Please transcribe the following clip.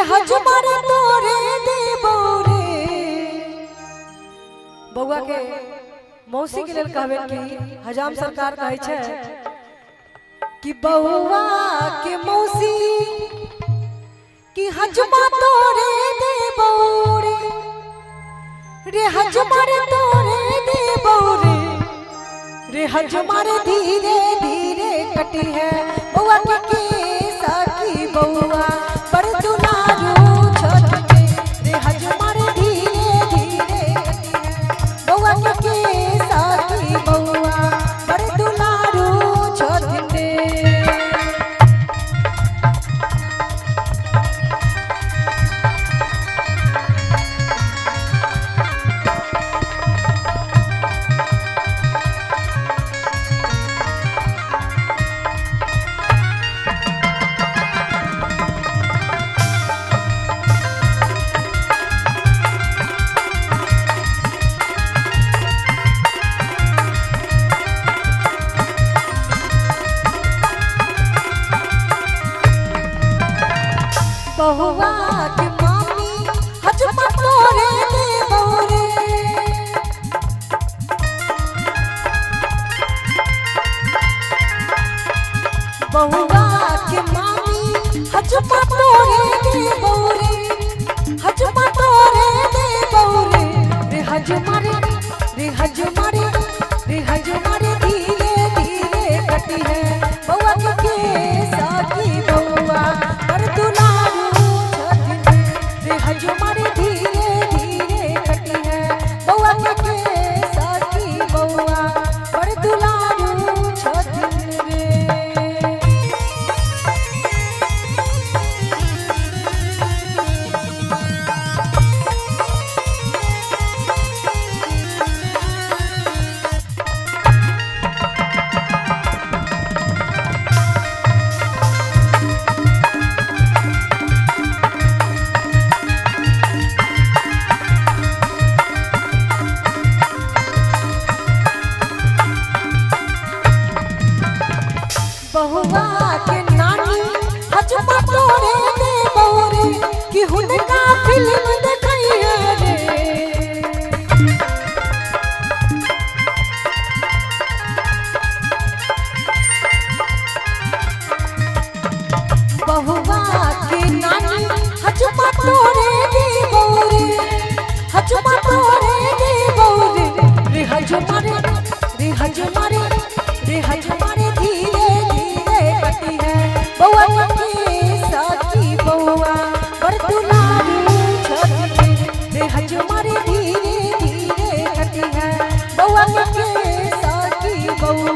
हजमर तोरे देबो रे। बउआ के मौसी के लेल कहबे कि हजाम सरकार कहै छै कि बउआ के मौसी कि हजमा तोरे देबो रे, रे हजमर तोरे देबो रे, रे हजमर धीरे धीरे कटी है बउआ के सखी बउआ पर दुलारू छत के, रे हजमर धीरे धीरे कटी है बउआ के सखी बउआ पर दुलारू छत के। बहुआ की मामी हजमा तोरे देबो रे, बहुआ की मामी हजमा तोरे देबो रे, हजमा तोरे देबो रे, रे हजमर रे हजमर रे हजमर धीरे धीरे कटी है बउआ के सखी बउआ पर दुलारू हजमर धीरे धीरे कटी है बउआ के सखी बउआ पर दुलारू छथिन रे। बहुआ के नानी हजमा तोरे देबो रे कि हुनका फिल्म देखैया रे, बहुआ के नानी हजमा तोरे देबो रे, हजमा तोरे देबो रे, रे हजमर रे हजमर रे हजमर धीरे धीरे कटी है बउआ के सखी बउआ पर दुलारू छत के, रे हजमर धीरे धीरे कटी है बउआ के सखी बउआ